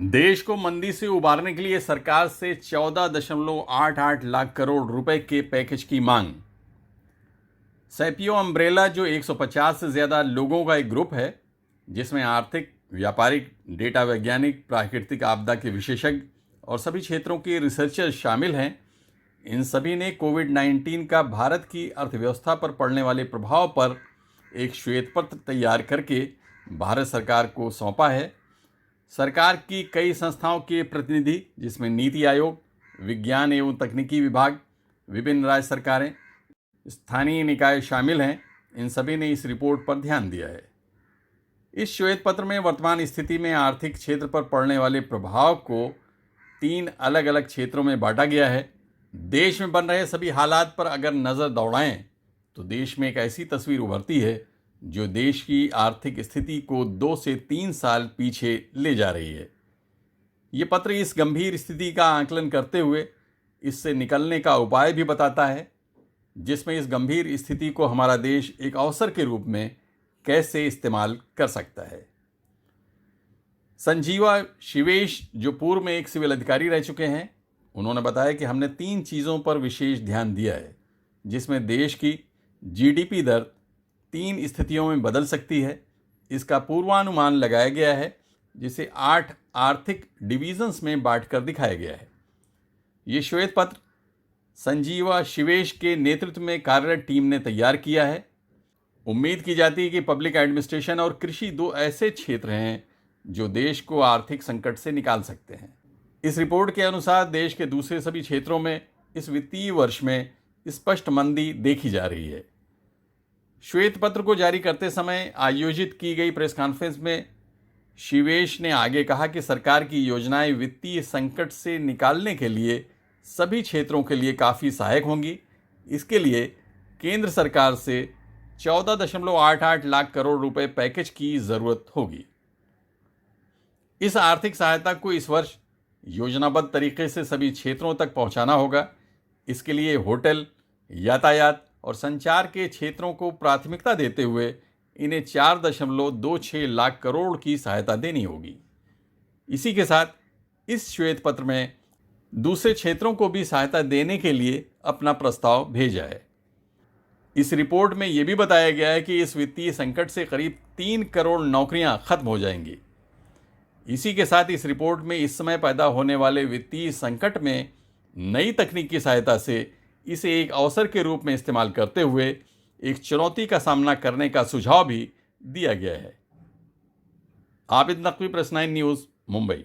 देश को मंदी से उबारने के लिए सरकार से 14.88 लाख करोड़ रुपए के पैकेज की मांग। सैपियो अम्ब्रेला जो 150 से ज़्यादा लोगों का एक ग्रुप है, जिसमें आर्थिक, व्यापारिक, डेटा वैज्ञानिक, प्राकृतिक आपदा के विशेषज्ञ और सभी क्षेत्रों के रिसर्चर्स शामिल हैं, इन सभी ने कोविड-19 का भारत की अर्थव्यवस्था पर पड़ने वाले प्रभाव पर एक श्वेत पत्र तैयार करके भारत सरकार को सौंपा है। सरकार की कई संस्थाओं के प्रतिनिधि, जिसमें नीति आयोग, विज्ञान एवं तकनीकी विभाग, विभिन्न राज्य सरकारें, स्थानीय निकाय शामिल हैं, इन सभी ने इस रिपोर्ट पर ध्यान दिया है। इस श्वेत पत्र में वर्तमान स्थिति में आर्थिक क्षेत्र पर पड़ने वाले प्रभाव को 3 अलग अलग क्षेत्रों में बांटा गया है। देश में बन रहे सभी हालात पर अगर नज़र दौड़ाएं तो देश में एक ऐसी तस्वीर उभरती है जो देश की आर्थिक स्थिति को 2 से 3 साल पीछे ले जा रही है। ये पत्र इस गंभीर स्थिति का आकलन करते हुए इससे निकलने का उपाय भी बताता है, जिसमें इस गंभीर स्थिति को हमारा देश एक अवसर के रूप में कैसे इस्तेमाल कर सकता है। संजीवा शिवेश, जो पूर्व में एक सिविल अधिकारी रह चुके हैं, उन्होंने बताया कि हमने 3 चीज़ों पर विशेष ध्यान दिया है, जिसमें देश की जीडीपी दर 3 स्थितियों में बदल सकती है। इसका पूर्वानुमान लगाया गया है, जिसे 8 आर्थिक डिवीजन्स में बांटकर दिखाया गया है। ये श्वेत पत्र संजीवा शिवेश के नेतृत्व में कार्यरत टीम ने तैयार किया है। उम्मीद की जाती है कि पब्लिक एडमिनिस्ट्रेशन और कृषि 2 ऐसे क्षेत्र हैं जो देश को आर्थिक संकट से निकाल सकते हैं। इस रिपोर्ट के अनुसार देश के दूसरे सभी क्षेत्रों में इस वित्तीय वर्ष में स्पष्ट मंदी देखी जा रही है। श्वेत पत्र को जारी करते समय आयोजित की गई प्रेस कॉन्फ्रेंस में शिवेश ने आगे कहा कि सरकार की योजनाएं वित्तीय संकट से निकालने के लिए सभी क्षेत्रों के लिए काफ़ी सहायक होंगी। इसके लिए केंद्र सरकार से 14.88 लाख करोड़ रुपए पैकेज की ज़रूरत होगी। इस आर्थिक सहायता को इस वर्ष योजनाबद्ध तरीके से सभी क्षेत्रों तक पहुंचाना होगा। इसके लिए होटल, यातायात और संचार के क्षेत्रों को प्राथमिकता देते हुए इन्हें 4.26 लाख करोड़ की सहायता देनी होगी। इसी के साथ इस श्वेत पत्र में दूसरे क्षेत्रों को भी सहायता देने के लिए अपना प्रस्ताव भेजा है। इस रिपोर्ट में यह भी बताया गया है कि इस वित्तीय संकट से करीब 3 करोड़ नौकरियां खत्म हो जाएंगी। इसी के साथ इस रिपोर्ट में इस समय पैदा होने वाले वित्तीय संकट में नई तकनीक की सहायता से इसे एक अवसर के रूप में इस्तेमाल करते हुए एक चुनौती का सामना करने का सुझाव भी दिया गया है। Abid Naqvi, press 9 news, Mumbai.